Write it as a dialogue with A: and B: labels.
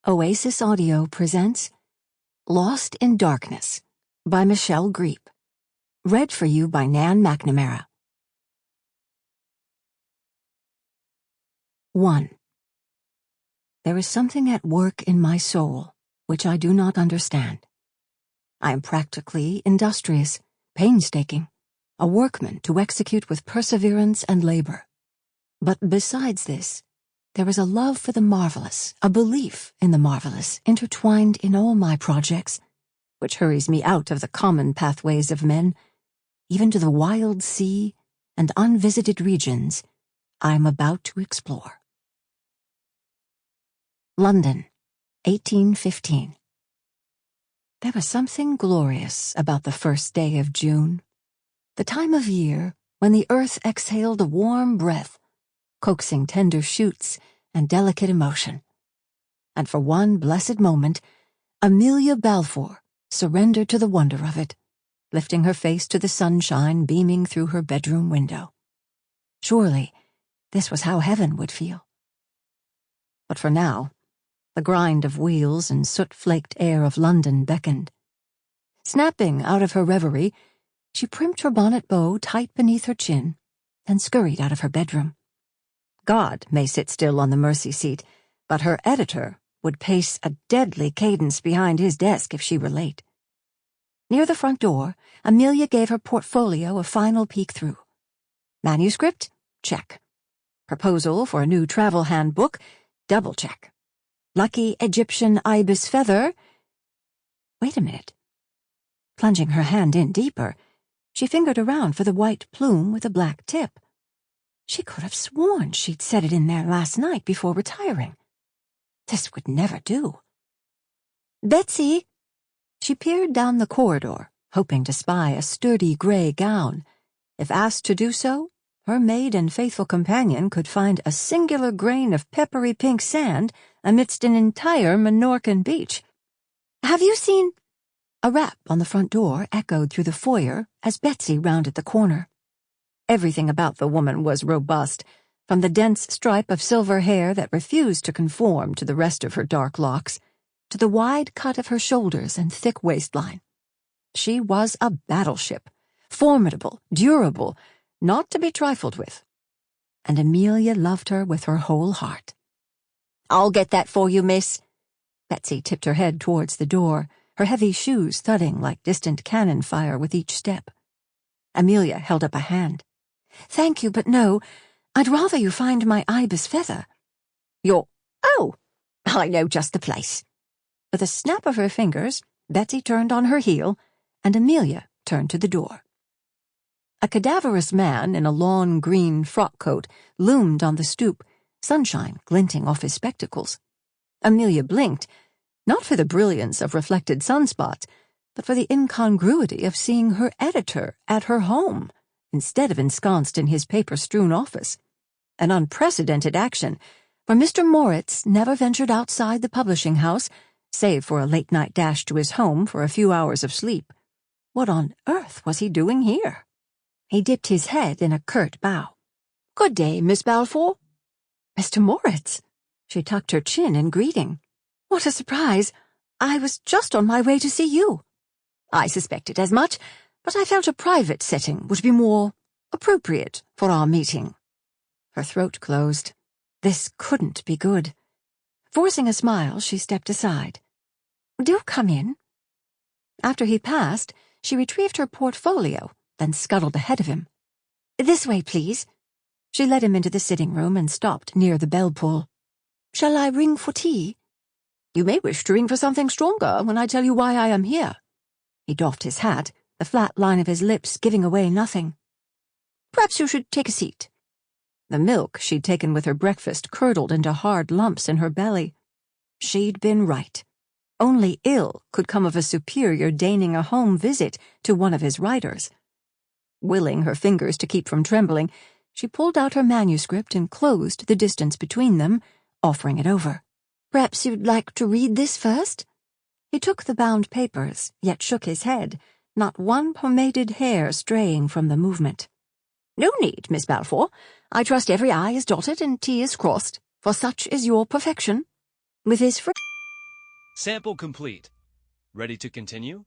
A: Oasis Audio presents Lost in Darkness by Michelle Griep. Read for you by Nan Mcnamara. 1. There is something at work in my soul which I do not understand. I am practically industrious, painstaking, a workman to execute with perseverance and labor. But besides this, there is a love for the marvelous, a belief in the marvelous, intertwined in all my projects, which hurries me out of the common pathways of men, even to the wild sea and unvisited regions I am about to explore. London, 1815. There was something glorious about the first day of June, the time of year when the earth exhaled a warm breath, coaxing tender shoots and delicate emotion. And for one blessed moment, Amelia Balfour surrendered to the wonder of it, lifting her face to the sunshine beaming through her bedroom window. Surely, this was how heaven would feel. But for now, the grind of wheels and soot-flaked air of London beckoned. Snapping out of her reverie, she primped her bonnet bow tight beneath her chin and scurried out of her bedroom. God may sit still on the mercy seat, but her editor would pace a deadly cadence behind his desk if she were late. Near the front door, Amelia gave her portfolio a final peek through. Manuscript? Check. Proposal for a new travel handbook? Double check. Lucky Egyptian ibis feather? Wait a minute. Plunging her hand in deeper, she fingered around for the white plume with a black tip. She could have sworn she'd set it in there last night before retiring. This would never do. Betsy! She peered down the corridor, hoping to spy a sturdy gray gown. If asked to do so, her maid and faithful companion could find a singular grain of peppery pink sand amidst an entire Menorcan beach. Have you seen? A rap on the front door echoed through the foyer as Betsy rounded the corner. Everything about the woman was robust, from the dense stripe of silver hair that refused to conform to the rest of her dark locks, to the wide cut of her shoulders and thick waistline. She was a battleship, formidable, durable, not to be trifled with. And Amelia loved her with her whole heart. I'll get that for you, miss. Betsy tipped her head towards the door, her heavy shoes thudding like distant cannon fire with each step. Amelia held up a hand. Thank you, but no. I'd rather you find my ibis feather. Oh, I know just the place. With a snap of her fingers, Betsy turned on her heel, and Amelia turned to the door. A cadaverous man in a lawn green frock coat loomed on the stoop, sunshine glinting off his spectacles. Amelia blinked, not for the brilliance of reflected sunspots, but for the incongruity of seeing her editor at her home, instead of ensconced in his paper-strewn office. An unprecedented action, for Mr. Moritz never ventured outside the publishing house, save for a late-night dash to his home for a few hours of sleep. What on earth was he doing here? He dipped his head in a curt bow. Good day, Miss Balfour. Mr. Moritz. She tucked her chin in greeting. What a surprise. I was just on my way to see you. I suspected as much, but I felt a private setting would be more appropriate for our meeting. Her throat closed. This couldn't be good. Forcing a smile, she stepped aside. Do come in. After he passed, she retrieved her portfolio, then scuttled ahead of him. This way, please. She led him into the sitting room and stopped near the bell pull. Shall I ring for tea? You may wish to ring for something stronger when I tell you why I am here. He doffed his hat, the flat line of his lips giving away nothing. Perhaps you should take a seat. The milk she'd taken with her breakfast curdled into hard lumps in her belly. She'd been right. Only ill could come of a superior deigning a home visit to one of his writers. Willing her fingers to keep from trembling, she pulled out her manuscript and closed the distance between them, offering it over. Perhaps you'd like to read this first? He took the bound papers, yet shook his head, not one pomaded hair straying from the movement. No need, Miss Balfour. I trust every I is dotted and T is crossed, for such is your perfection. With his
B: Sample complete. Ready to continue?